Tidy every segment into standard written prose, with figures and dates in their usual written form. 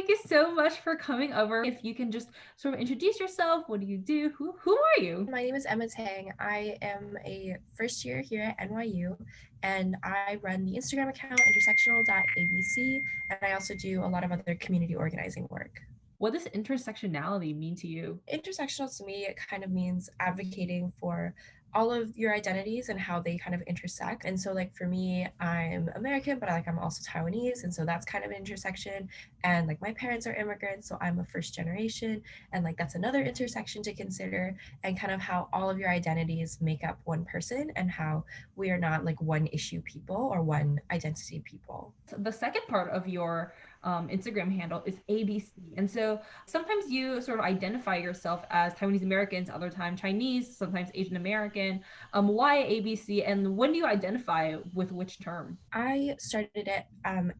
thank you so much for coming over. If you can just sort of introduce yourself, what do you do? Who are you? My name is Emma Tang. I am a first year here at NYU, and I run the Instagram account intersectional.abc, and I also do a lot of other community organizing work. What does intersectionality mean to you? Intersectional to me, it kind of means advocating for all of your identities and how they kind of intersect. And so like for me, I'm American, but I'm also Taiwanese. And so that's kind of an intersection. And like my parents are immigrants, so I'm a first generation. And like that's another intersection to consider, and kind of how all of your identities make up one person and how we are not like one issue people or one identity people. The second part of your Instagram handle is ABC. And so sometimes you sort of identify yourself as Taiwanese Americans, other time Chinese, sometimes Asian American. Why ABC, and when do you identify with which term? I started it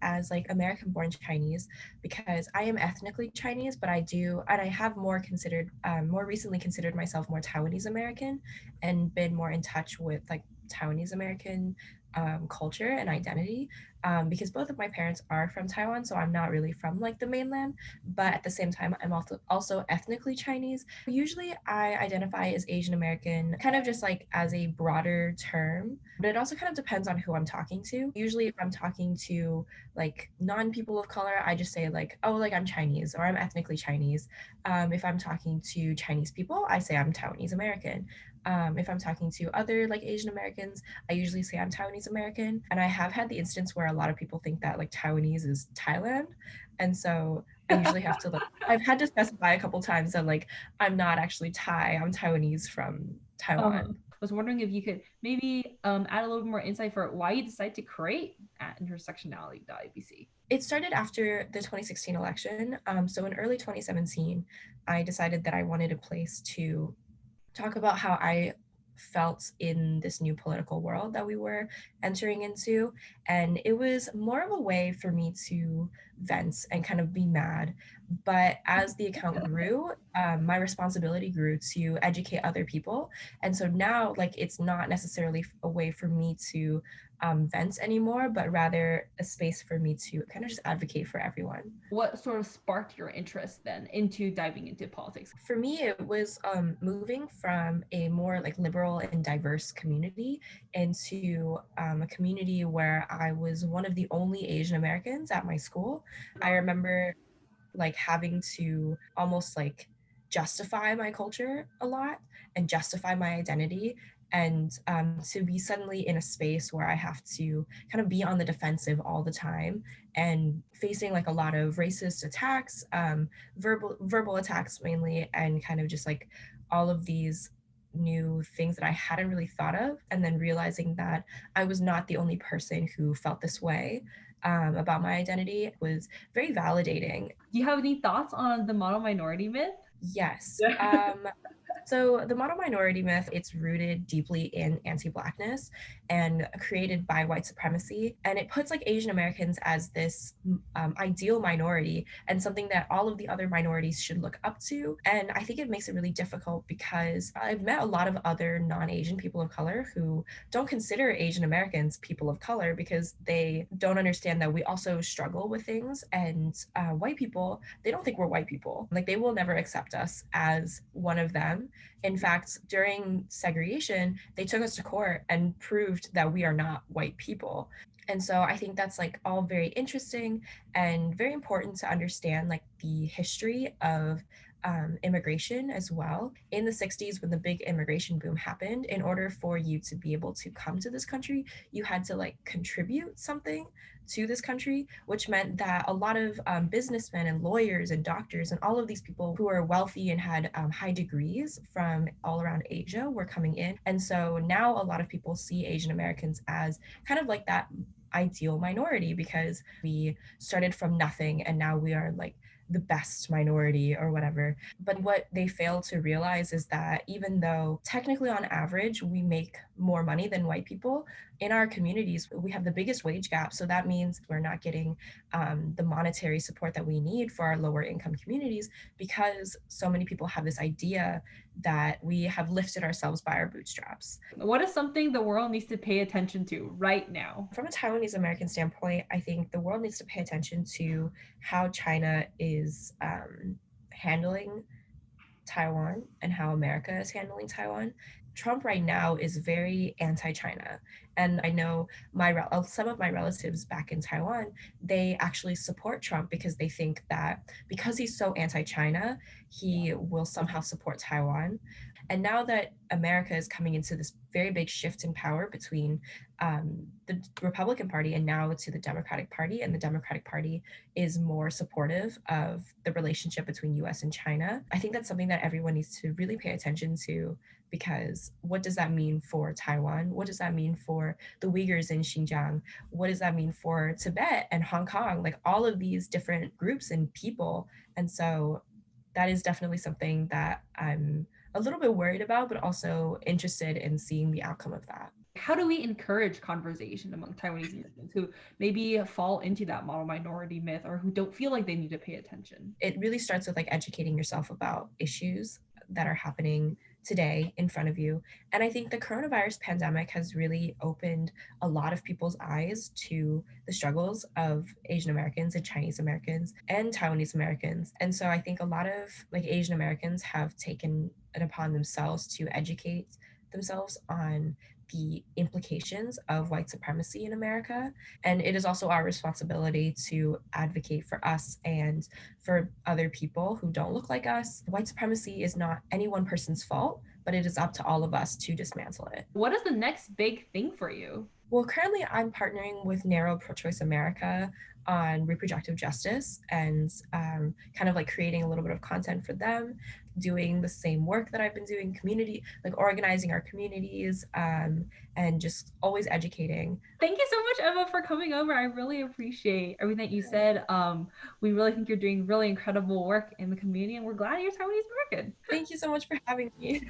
as like American born Chinese because I am ethnically Chinese, but I have more recently considered myself more Taiwanese American and been more in touch with like Taiwanese American culture and identity, because both of my parents are from Taiwan, so I'm not really from like the mainland, but at the same time I'm also ethnically Chinese. Usually I identify as Asian American kind of just like as a broader term, but it also kind of depends on who I'm talking to. Usually if I'm talking to like non-people of color, I just say like, oh, like I'm Chinese or I'm ethnically Chinese. If I'm talking to Chinese people, I say I'm Taiwanese American. If I'm talking to other like Asian Americans, I usually say I'm Taiwanese American. And I have had the instance where a lot of people think that like Taiwanese is Thailand. And so I usually have to like, I've had to specify a couple times that like I'm not actually Thai, I'm Taiwanese from I Taiwan. was wondering if you could maybe add a little bit more insight for why you decided to create at intersectionality.abc. It started after the 2016 election. So in early 2017, I decided that I wanted a place to talk about how I felt in this new political world that we were entering into. And it was more of a way for me to vent and kind of be mad. But as the account grew, my responsibility grew to educate other people. And so now, like, it's not necessarily a way for me to vent anymore, but rather a space for me to kind of just advocate for everyone. What sort of sparked your interest then into diving into politics? For me, it was moving from a more like liberal and diverse community into a community where I was one of the only Asian Americans at my school. I remember like having to almost like justify my culture a lot and justify my identity, and to be suddenly in a space where I have to kind of be on the defensive all the time and facing like a lot of racist attacks, verbal attacks mainly, and kind of just like all of these new things that I hadn't really thought of, and then realizing that I was not the only person who felt this way about my identity was very validating. Do you have any thoughts on the model minority myth? Yes. Yeah. So the model minority myth, it's rooted deeply in anti-Blackness and created by white supremacy. And it puts like Asian Americans as this ideal minority and something that all of the other minorities should look up to. And I think it makes it really difficult because I've met a lot of other non-Asian people of color who don't consider Asian Americans people of color because they don't understand that we also struggle with things. And white people, they don't think we're white people. Like they will never accept us as one of them. In fact, during segregation, they took us to court and proved that we are not white people. And so I think that's like all very interesting and very important to understand like the history of immigration as well. In the 60s, when the big immigration boom happened, in order for you to be able to come to this country, you had to like contribute something to this country, which meant that a lot of businessmen and lawyers and doctors and all of these people who are wealthy and had high degrees from all around Asia were coming in. And so now a lot of people see Asian Americans as kind of like that ideal minority because we started from nothing and now we are like the best minority or whatever. But what they fail to realize is that even though technically on average we make more money than white people. In our communities, we have the biggest wage gap. So that means we're not getting the monetary support that we need for our lower income communities, because so many people have this idea that we have lifted ourselves by our bootstraps. What is something the world needs to pay attention to right now? From a Taiwanese American standpoint, I think the world needs to pay attention to how China is handling Taiwan and how America is handling Taiwan. Trump right now is very anti-China, and I know some of my relatives back in Taiwan, they actually support Trump because they think that because he's so anti-China, he will somehow support Taiwan. And now that America is coming into this very big shift in power between the Republican Party and now to the Democratic Party, and the Democratic Party is more supportive of the relationship between US and China, I think that's something that everyone needs to really pay attention to, because what does that mean for Taiwan? What does that mean for the Uyghurs in Xinjiang? What does that mean for Tibet and Hong Kong? Like all of these different groups and people. And so that is definitely something that I'm a little bit worried about, but also interested in seeing the outcome of that. How do we encourage conversation among Taiwanese Americans who maybe fall into that model minority myth or who don't feel like they need to pay attention? It really starts with like educating yourself about issues that are happening today in front of you. And I think the coronavirus pandemic has really opened a lot of people's eyes to the struggles of Asian Americans and Chinese Americans and Taiwanese Americans. And so I think a lot of like Asian Americans have taken it upon themselves to educate themselves on the implications of white supremacy in America. And it is also our responsibility to advocate for us and for other people who don't look like us. White supremacy is not any one person's fault, but it is up to all of us to dismantle it. What is the next big thing for you? Well, currently I'm partnering with Narrow Pro-Choice America on reproductive justice, and kind of like creating a little bit of content for them, doing the same work that I've been doing, community, like organizing our communities, and just always educating. Thank you so much, Emma, for coming over. I really appreciate everything that you said. We really think you're doing really incredible work in the community, and we're glad you're Taiwanese American. Thank you so much for having me.